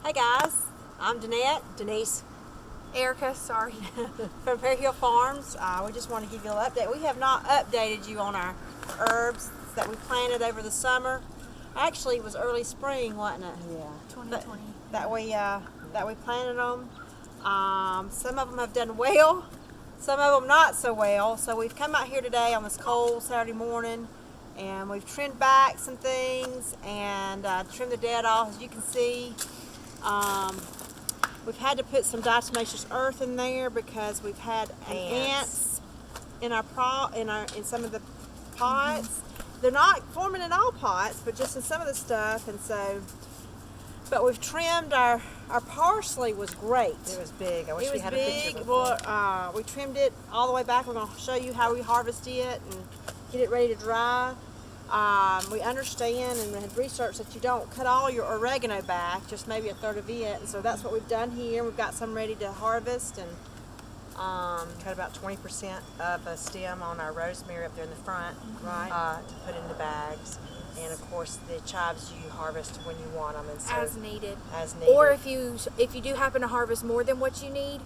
Hey guys, I'm Denise Erica, sorry. from Perry Hill Farms. We just want to give you a little update. We have not updated you on our herbs that we planted over the summer. Actually, it was early spring, wasn't it? Yeah. 2020. That we planted them. Some of them have done well, some of them not so well. So we've come out here today on this cold Saturday morning, and we've trimmed back some things and trimmed the dead off, as you can see. We've had to put some diatomaceous earth in there because we've had ants in in some of the pots. They're not forming in all pots, but just in some of the stuff. And so, but we've trimmed our parsley was great. It was big. I wish we had a picture. Well, we trimmed it all the way back. We're going to show you how we harvest it and get it ready to dry. We understand and had researched that you don't cut all your oregano back, just maybe a third of it. And so that's what we've done here. We've got some ready to harvest, and Cut about 20% of a stem on our rosemary up there in the front, right, to put in the bags. And of course, the chives you harvest when you want them, and so as needed. As needed. Or if you do happen to harvest more than what you need,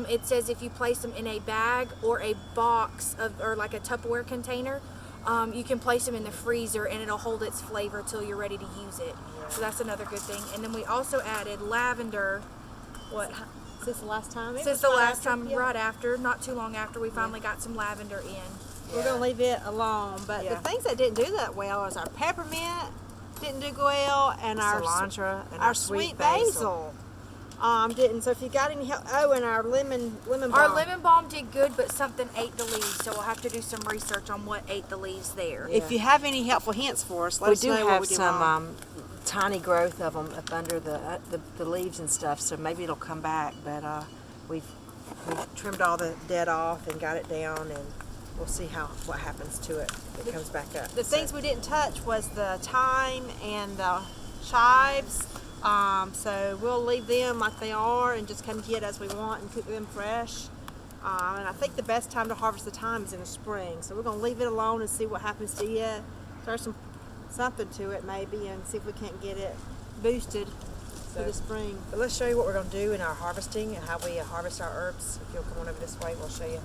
it says if you place them in a bag or a box or like a Tupperware container, you can place them in the freezer and it'll hold its flavor till you're ready to use it. Yeah. So that's another good thing. And then we also added lavender. Since the last time? Since the last time, right after, not too long after, we finally got some lavender in. We're going to leave it alone. But Yeah. the things that didn't do that well is our peppermint didn't do well, and our cilantro and our sweet basil didn't. So if you got any help, and our lemon balm. Our lemon balm did good, but something ate the leaves, so we'll have to do some research on what ate the leaves there. If you have any helpful hints for us, let We us do know what have we did some wrong. tiny growth of them up under the leaves and stuff, so maybe it'll come back. But we've trimmed all the dead off and got it down, and we'll see what happens to it. It comes back up. The things we didn't touch was the thyme and the chives. So we'll leave them like they are and just come get as we want and cook them fresh. And I think the best time to harvest the thyme is in the spring. So we're going to leave it alone and see what happens to it. Throw something to it maybe and see if we can't get it boosted for the spring. But let's show you what we're going to do in our harvesting and how we harvest our herbs. If you'll come on over this way, we'll show you.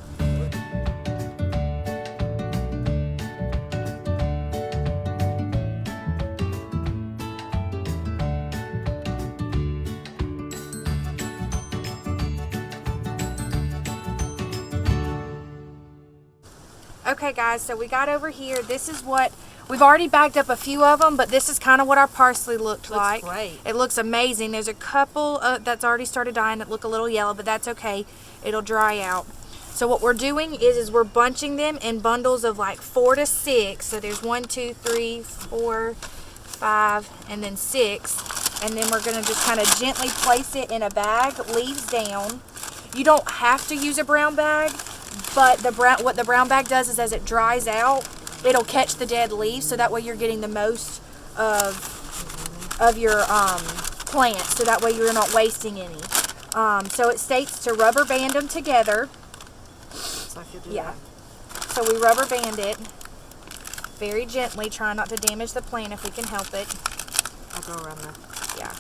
Okay guys, so we got over here. This is what, we've already bagged up a few of them, but this is kind of what our parsley looked like. Great. It looks amazing. There's a couple that's already started dying that look a little yellow, but that's okay. It'll dry out. So what we're doing is we're bunching them in bundles of like 4 to 6. So there's 1, 2, 3, 4, 5, and then 6. And then we're gonna just kind of gently place it in a bag, leaves down. You don't have to use a brown bag, but what the brown bag does is as it dries out, it'll catch the dead leaves, so that way you're getting the most of your plants, so that way you're not wasting any. So it states to rubber band them together. So if you'll do Yeah. that. So we rubber band it very gently, trying not to damage the plant if we can help it. I'll go around the... Yeah.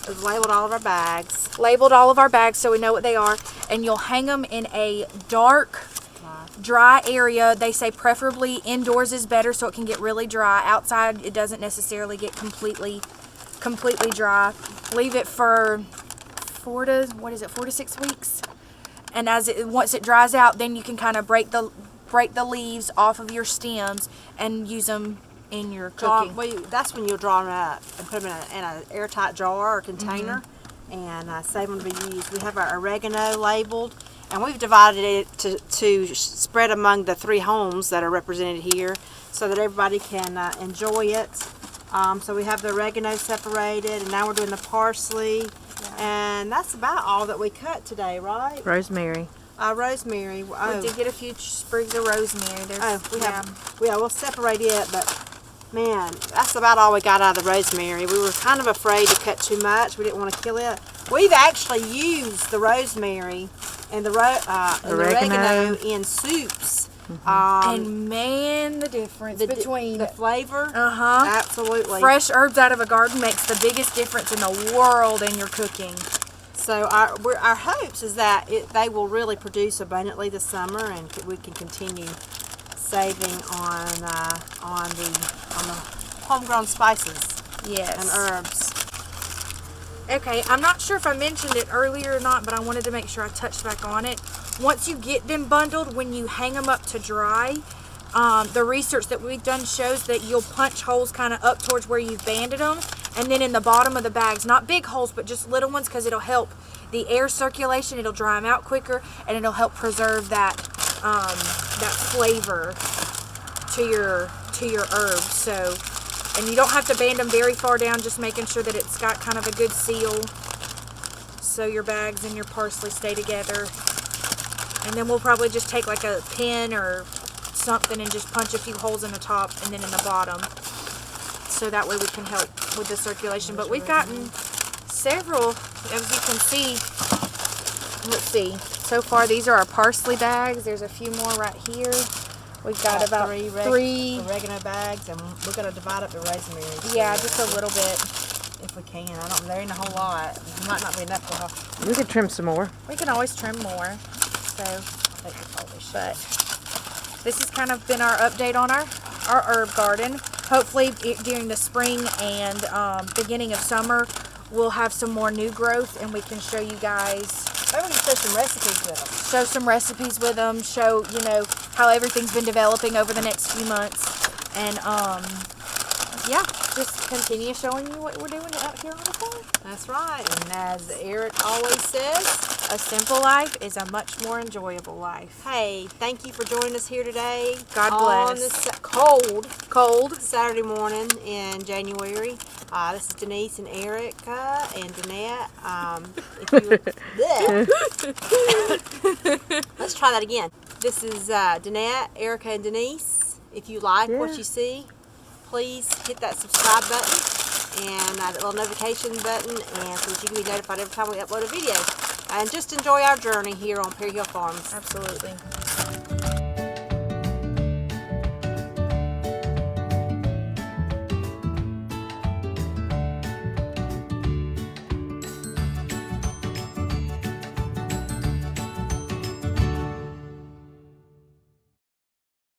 We've labeled all of our bags. Labeled all of our bags so we know what they are, and you'll hang them in a dark, dry area. They say preferably indoors is better so it can get really dry. Outside it doesn't necessarily get completely dry. Leave it for 4 to 6 weeks, and once it dries out, then you can kind of break the leaves off of your stems and use them in your cooking. That's when you'll draw them up and put them in an airtight jar or container and save them to be used. We have our oregano labeled, and we've divided it to spread among the 3 homes that are represented here so that everybody can enjoy it. So we have the oregano separated, and now we're doing the parsley. And that's about all that we cut today, right? Rosemary. Rosemary. We did get a few sprigs of rosemary. We'll separate it, but man, that's about all we got out of the rosemary. We were kind of afraid to cut too much. We didn't want to kill it. We've actually used the rosemary and the oregano in soups And man, the difference between the flavor. Absolutely. fresh herbs out of a garden makes the biggest difference in the world in your cooking. So our hopes is that they will really produce abundantly this summer, and we can continue saving on the homegrown spices Yes. and herbs. Okay, I'm not sure if I mentioned it earlier or not, but I wanted to make sure I touched back on it. Once you get them bundled, when you hang them up to dry, the research that we've done shows that you'll punch holes kind of up towards where you've banded them, and then in the bottom of the bags, not big holes, but just little ones, because it'll help the air circulation, it'll dry them out quicker, and it'll help preserve that that flavor to your herbs. So, and you don't have to band them very far down, just making sure that it's got kind of a good seal so your bags and your parsley stay together. And then we'll probably just take like a pin or something and just punch a few holes in the top and then in the bottom, so that way we can help with the circulation. But we've gotten several, as you can see. Let's see, so far these are our parsley bags. There's a few more right here. We've got about three oregano bags, and we're going to divide up the rosemary. Yeah, just a little bit. If we can. I don't. There ain't a whole lot. It might not be enough for her. We could trim some more. We can always trim more. So, but this has kind of been our update on our herb garden. Hopefully during the spring and beginning of summer, we'll have some more new growth, and we can show you guys. Maybe we can show some recipes with them. Show some recipes with them. Show, you know, how everything's been developing over the next few months. And, yeah, just continue showing you what we're doing out here on the farm. That's right. And as Eric always says, A simple life is a much more enjoyable life. hey, thank you for joining us here today. God On bless. this cold Saturday morning in January. This is Denise and Erica and Danette. If you let's try that again. This is Danette, Erica, and Denise. If you like what you see, please hit that subscribe button and that little notification button, and so that you can be notified every time we upload a video. And just enjoy our journey here on Perry Hill Farms. Absolutely.